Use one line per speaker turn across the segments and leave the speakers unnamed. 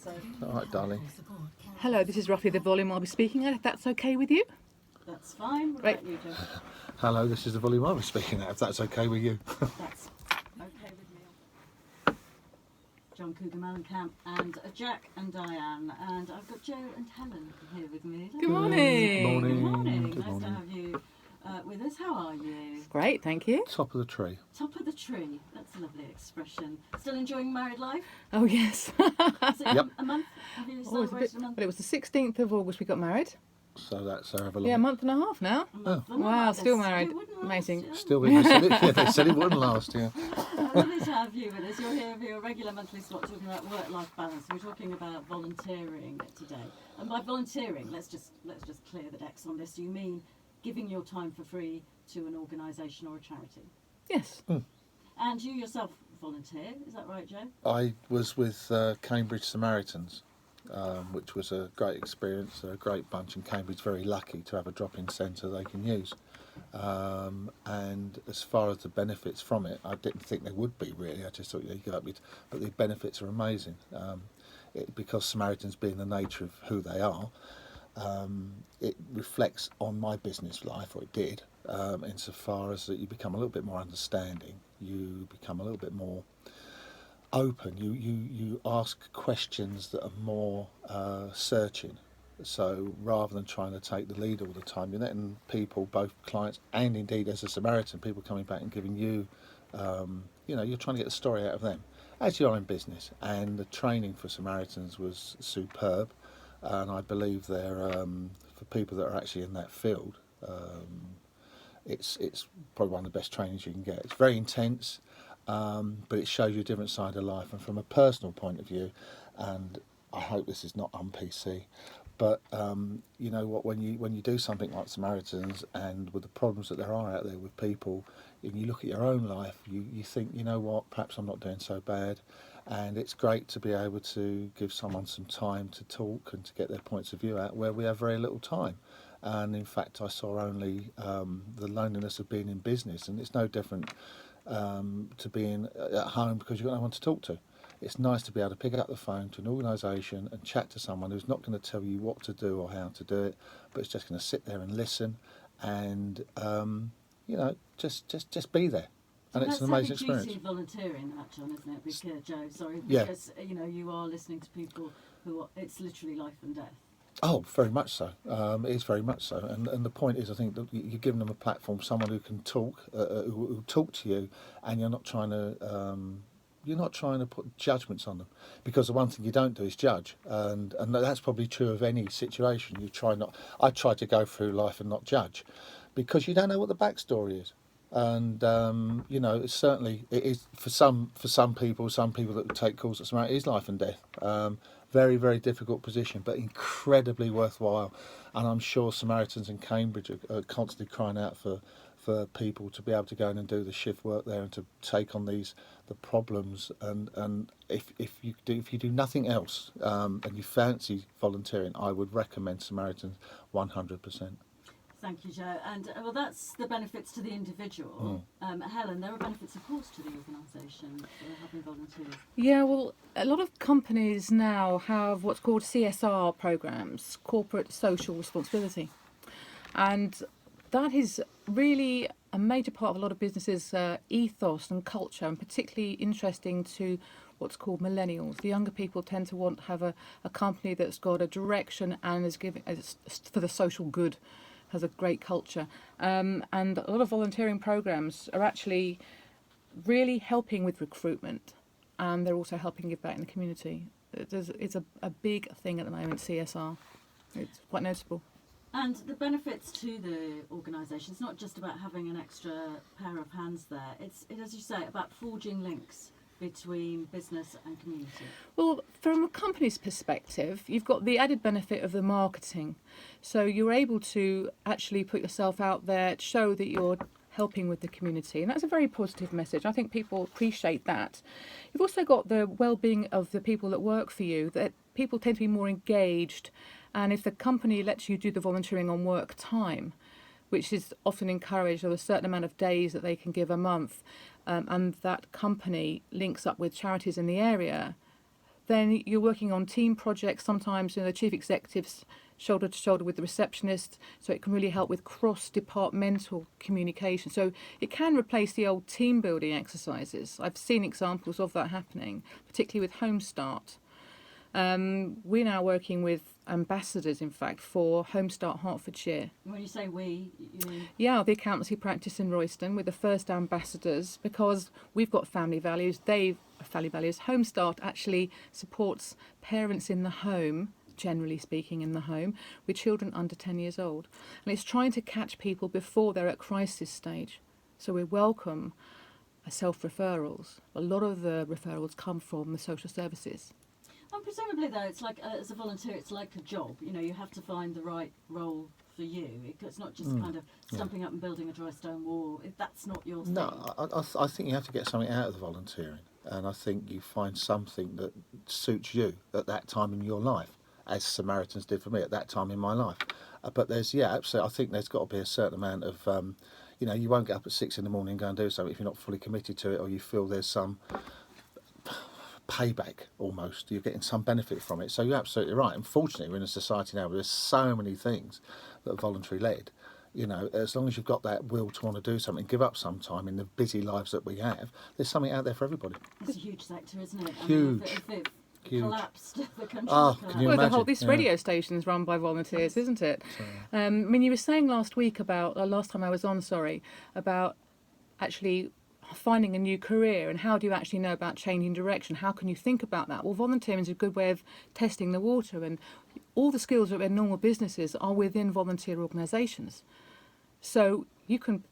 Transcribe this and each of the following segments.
So
All right, darling.
Hello, this is roughly the volume I'll be speaking at, if that's okay with you.
that's fine. What
Right.
about you, Joe?
Hello, this is the volume I was speaking at, if that's okay with you.
That's okay with me. John Cougar Mellencamp and Jack and Diane, and I've got Joe and Helen here with me.
Good morning.
Morning.
Good morning.
Good
Nice to
morning.
have you with us. How are you?
Great, thank you.
Top of the tree.
Top of the tree. That's a lovely expression. Still enjoying married life?
Oh, yes.
Is it
Yep.
a month? Have you
Oh, it's a
celebrated
bit,
a month?
but it was the 16th of August we got married.
So that's have a
Yeah, a
look.
month and a half now.
A month.
Oh.
And
Wow,
that.
still
They
married.
it wouldn't last,
Amazing.
yeah.
Still, they said it, yeah, they said it wouldn't last, yeah.
Lovely to have you with us. You're here for your regular monthly slot talking about work-life balance. We're talking about volunteering today. And by volunteering, let's just clear the decks on this. Do you mean giving your time for free to an organisation or a charity?
Yes.
And you yourself volunteer, is that right, Joe?
I was with Cambridge Samaritans, which was a great experience, a great bunch, and Cambridge very lucky to have a drop-in centre they can use. And as far as the benefits from it, I didn't think there would be really. I just thought, yeah, you go up with, but the benefits are amazing. Because Samaritans being the nature of who they are, it reflects on my business life, or it did, insofar as that you become a little bit more understanding, you become a little bit more open, you ask questions that are more searching. So rather than trying to take the lead all the time, you're letting people, both clients and indeed as a Samaritan, people coming back and giving you, you're trying to get the story out of them as you are in business. And the training for Samaritans was superb, and I believe they're for people that are actually in that field. It's probably one of the best trainings you can get. It's very intense, but it shows you a different side of life. And from a personal point of view, and I hope this is not un-PC, but you know what, when you do something like Samaritans, and with the problems that there are out there with people, and you look at your own life, you think, you know what, perhaps I'm not doing so bad. And it's great to be able to give someone some time to talk and to get their points of view out where we have very little time. And in fact, I saw only the loneliness of being in business, and it's no different to being at home because you've got no one to talk to. It's nice to be able to pick up the phone to an organisation and chat to someone who's not going to tell you what to do or how to do it, but it's just going to sit there and listen and just be there. And it's an amazing experience.
That's heavy duty volunteering, that, John, isn't it? Because, Joe, sorry,
Yeah.
because you are listening to people who are, it's literally life and death.
Oh, very much so. It is very much so. And the point is, I think that you're giving them a platform, someone who can talk, who talk to you, and you're not trying to put judgments on them, because the one thing you don't do is judge, and that's probably true of any situation. I try to go through life and not judge, because you don't know what the backstory is. And it's certainly, it is for some people that take calls at Samaritan, it is life and death. Very, very difficult position, but incredibly worthwhile. And I'm sure Samaritans in Cambridge are constantly crying out for people to be able to go in and do the shift work there and to take on the problems. And if you do nothing else and you fancy volunteering, I would recommend Samaritans 100%.
Thank you, Joe. And well, that's the benefits to the individual. Helen, there are benefits, of course, to the organisation for having volunteers.
Yeah, well, a lot of companies now have what's called CSR programs, corporate social responsibility. And that is really a major part of a lot of businesses' ethos and culture, and particularly interesting to what's called millennials. The younger people tend to have a company that's got a direction and is giving for the social good, has a great culture. And a lot of volunteering programs are actually really helping with recruitment, and they're also helping give back in the community. It's a big thing at the moment, CSR. It's quite noticeable.
And the benefits to the organisation, it's not just about having an extra pair of hands there. It's as you say, about forging links between business and community.
Well, from a company's perspective, you've got the added benefit of the marketing. So you're able to actually put yourself out there, show that you're helping with the community, and that's a very positive message. I think people appreciate that. You've also got the well-being of the people that work for you, that people tend to be more engaged, and if the company lets you do the volunteering on work time, which is often encouraged, or a certain amount of days that they can give a month, and that company links up with charities in the area, then you're working on team projects. Sometimes the chief executives shoulder to shoulder with the receptionist, so it can really help with cross-departmental communication. So it can replace the old team building exercises. I've seen examples of that happening, particularly with Home Start. We're now working with ambassadors, in fact, for Home Start Hertfordshire.
When you say we, you mean?
Yeah, the accountancy practice in Royston. We're the first ambassadors because we've got family values. They've family values. Home Start actually supports parents in the home, generally speaking, in the home, with children under 10 years old. And it's trying to catch people before they're at crisis stage. So we welcome self-referrals. A lot of the referrals come from the social services.
And presumably, though, it's like as a volunteer, it's like a job. You know, you have to find the right role for you. It's not just kind of stumping up and building a dry stone wall. If that's not your thing.
No, I think you have to get something out of the volunteering, and I think you find something that suits you at that time in your life, as Samaritans did for me at that time in my life. But there's, absolutely, I think there's got to be a certain amount of, you won't get up at 6 in the morning and go and do something if you're not fully committed to it, or you feel there's some payback almost, you're getting some benefit from it. So you're absolutely right. Unfortunately, we're in a society now where there's so many things that are voluntary led. As long as you've got that will to want to do something, give up some time in the busy lives that we have, there's something out there for everybody.
It's a huge sector, isn't it?
Huge.
I mean, if it
Huge.
collapsed, the country
Oh,
would
can you
collapse.
imagine?
This radio station is run by volunteers, isn't it? I mean, you were saying last week about, last time I was on, about actually finding a new career, and how do you actually know about changing direction? How can you think about that? Well, volunteering is a good way of testing the water, and all the skills that are in normal businesses are within volunteer organisations. So you can,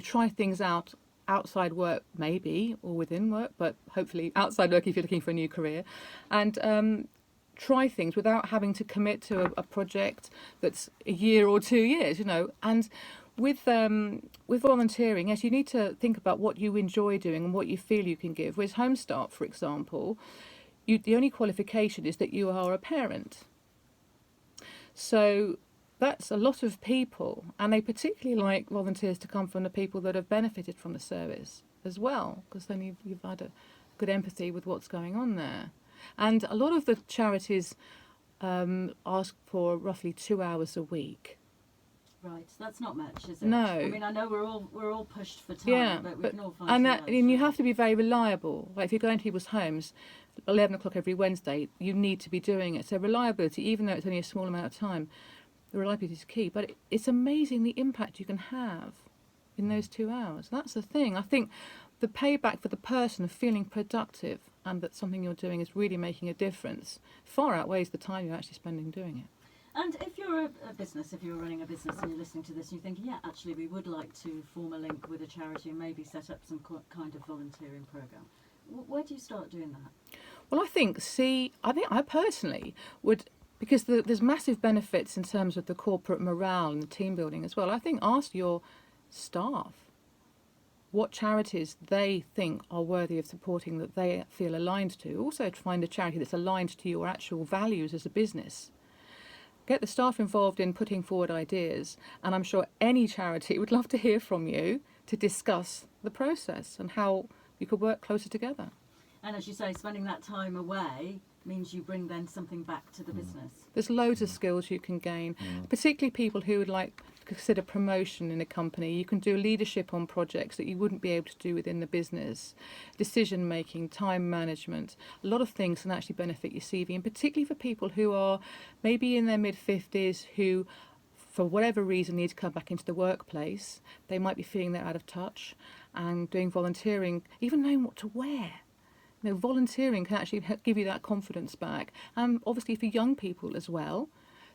try things out outside work maybe, or within work, but hopefully outside work if you're looking for a new career, and try things without having to commit to a project that's a year or 2 years, and with volunteering, yes, you need to think about what you enjoy doing and what you feel you can give. With Home Start, for example, the only qualification is that you are a parent. So that's a lot of people, and they particularly like volunteers to come from the people that have benefited from the service as well, because then you've had a good empathy with what's going on there. And a lot of the charities ask for roughly 2 hours a week.
Right, that's not much, is it?
No.
I mean, I know we're all pushed for time, but we can all find
and you have to be very reliable. Like if you're going to people's homes, 11 o'clock every Wednesday, you need to be doing it. So reliability, even though it's only a small amount of time, the reliability is key. But it's amazing the impact you can have in those 2 hours. That's the thing. I think the payback for the person of feeling productive and that something you're doing is really making a difference far outweighs the time you're actually spending doing it.
And if you're a business, if you're running a business and you're listening to this and you're thinking, yeah, actually we would like to form a link with a charity and maybe set up some kind of volunteering programme, where do you start doing that?
Well, I think I personally would, because there's massive benefits in terms of the corporate morale and the team building as well. I think ask your staff what charities they think are worthy of supporting, that they feel aligned to. Also to find a charity that's aligned to your actual values as a business. Get the staff involved in putting forward ideas, and I'm sure any charity would love to hear from you to discuss the process and how you could work closer together.
And as you say, spending that time away means you bring then something back to the business.
There's loads of skills you can gain, particularly people who would like to consider promotion in a company. You can do leadership on projects that you wouldn't be able to do within the business, decision making, time management. A lot of things can actually benefit your CV, and particularly for people who are maybe in their mid-50s who, for whatever reason, need to come back into the workplace. They might be feeling they're out of touch, and doing volunteering, even knowing what to wear. Volunteering can actually give you that confidence back. And obviously for young people as well,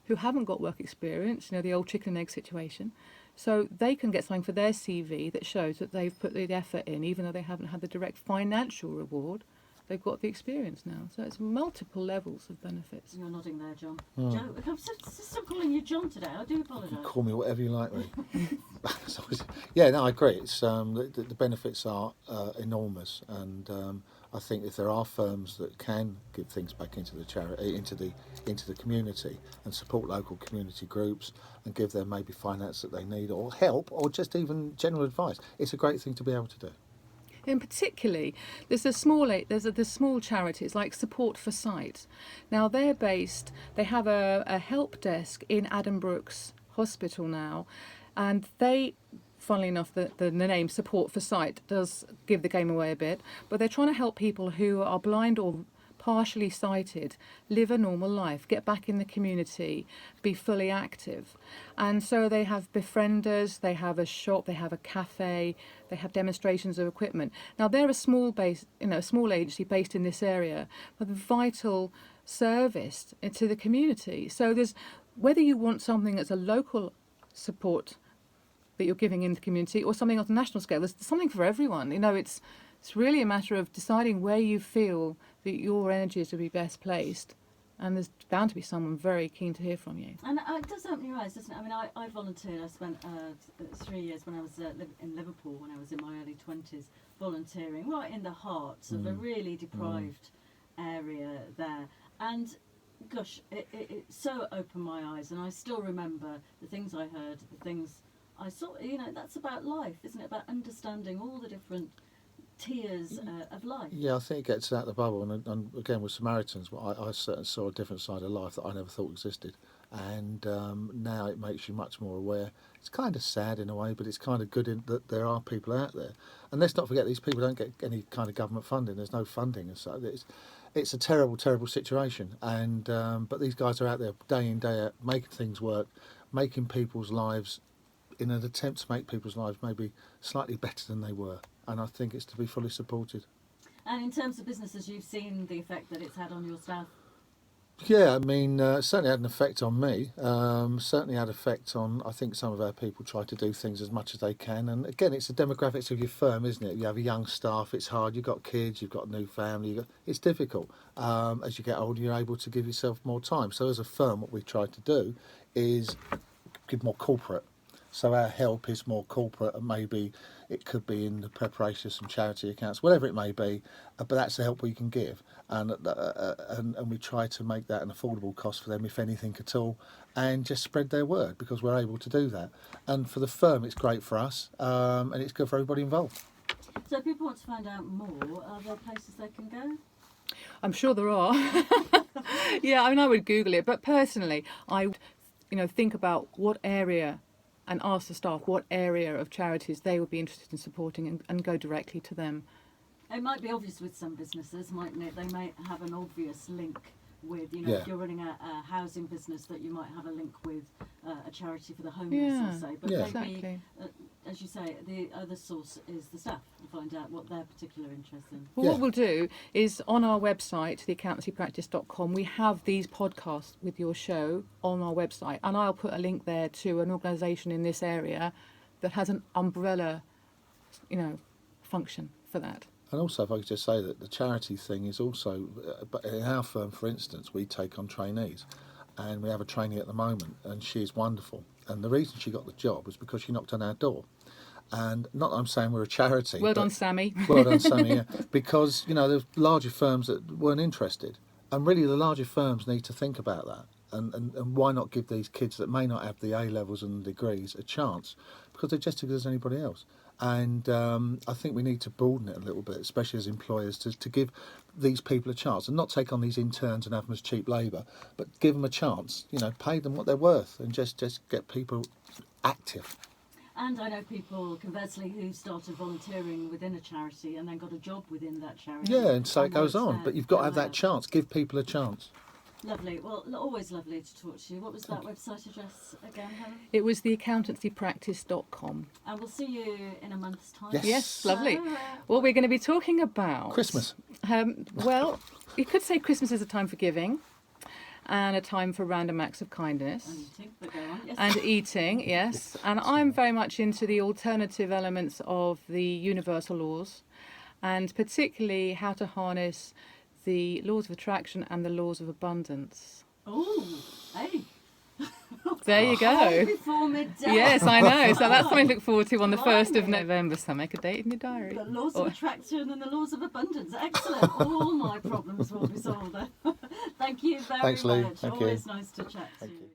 who haven't got work experience, the old chicken and egg situation, so they can get something for their CV that shows that they've put the effort in, even though they haven't had the direct financial reward. They've got the experience now. So it's multiple levels of benefits.
You're nodding there, John. Joe, I'm still calling you John today. I do apologise.
Call me whatever you like, Lee. Yeah, no, I agree. It's the benefits are enormous, and I think if there are firms that can give things back into the charity, into the community, and support local community groups, and give them maybe finance that they need, or help, or just even general advice, it's a great thing to be able to do.
And particularly, there's the small charities like Support for Sight. Now they have a help desk in Addenbrooke's hospital now, and they, funnily enough, the name Support for Sight does give the game away a bit, but they're trying to help people who are blind or partially sighted live a normal life, get back in the community, be fully active. And so they have befrienders, they have a shop, they have a cafe, they have demonstrations of equipment. Now they're a small agency based in this area, with a vital service to the community. So there's, whether you want something that's a local support that you're giving in the community or something on a national scale, there's something for everyone. It's really a matter of deciding where you feel that your energies would be best placed, and there's bound to be someone very keen to hear from you.
And it does open your eyes, doesn't it? I mean, I volunteered. I spent 3 years when I was in Liverpool, when I was in my early 20s, volunteering right in the heart of a really deprived area there. And gosh, it so opened my eyes, and I still remember the things I heard, the things I saw. That's about life, isn't it? About understanding all the different tiers of life.
Yeah, I think it gets out the bubble, and again with Samaritans, I certainly saw a different side of life that I never thought existed, and now it makes you much more aware. It's kind of sad in a way, but it's kind of good that there are people out there. And let's not forget, these people don't get any kind of government funding. There's no funding, and so it's a terrible, terrible situation. And but these guys are out there day in, day out, making things work, making people's lives, in an attempt to make people's lives maybe slightly better than they were. And I think it's to be fully supported.
And in terms of businesses, you've seen the effect that it's had on your staff?
Yeah, I mean, certainly had an effect on me. Certainly had an effect on, I think some of our people try to do things as much as they can. And again, it's the demographics of your firm, isn't it? You have a young staff, it's hard, you've got kids, you've got a new family, it's difficult. As you get older, you're able to give yourself more time. So as a firm, what we try to do is give more corporate. So our help is more corporate, and maybe it could be in the preparation of some charity accounts, whatever it may be. But that's the help we can give, and we try to make that an affordable cost for them, if anything at all, and just spread their word, because we're able to do that. And for the firm, it's great for us, and it's good for everybody involved.
So if people want to find out more, are there places they can go?
I'm sure there are. Yeah, I mean, I would Google it, but personally, I would, think about what area, and ask the staff what area of charities they would be interested in supporting, and go directly to them.
It might be obvious with some businesses, mightn't it? They may have an obvious link with, if you're running a housing business, that you might have a link with a charity for the homeless, or say. But maybe,
exactly.
As you say, the other source is the staff, and find out what their particular interest in.
Well, what we'll do is, on our website, theaccountancypractice.com, we have these podcasts with your show on our website, and I'll put a link there to an organisation in this area that has an umbrella, function for that.
And also, if I could just say that the charity thing is also, but in our firm, for instance, we take on trainees, and we have a trainee at the moment, and she's wonderful. And the reason she got the job was because she knocked on our door. And not that I'm saying we're a charity.
Well done, Sammy.
Well done, Sammy, yeah. Because, there's larger firms that weren't interested. And really, the larger firms need to think about that. And why not give these kids that may not have the A levels and the degrees a chance? Because they're just as good as anybody else. And I think we need to broaden it a little bit, especially as employers, to give these people a chance, and not take on these interns and have them as cheap labour, but give them a chance, pay them what they're worth, and just get people active.
And I know people, conversely, who started volunteering within a charity and then got a job within that charity.
Yeah, and so it goes on. But you've got to have that chance. Give people a chance.
Lovely. Well, always lovely to talk to you. What was that website address again, Helen?
It was theaccountancypractice.com.
And we'll see you in a month's time.
Yes, lovely. Well, we're going to be talking about
Christmas.
Well, you could say Christmas is a time for giving, and a time for random acts of kindness.
And eating, but go on. Yes.
And eating, yes. And I'm very much into the alternative elements of the universal laws, and particularly how to harness the laws of attraction and the laws of abundance.
Oh, hey.
There you go.
Before midday.
Yes, I know. So that's something to look forward to on the 1st of November. So make a date in your diary.
The laws of attraction and the laws of abundance. Excellent. All my problems will be solved then. Thank you very
Thanks, Leigh.
much.
Thank
Always
you.
nice to chat to you.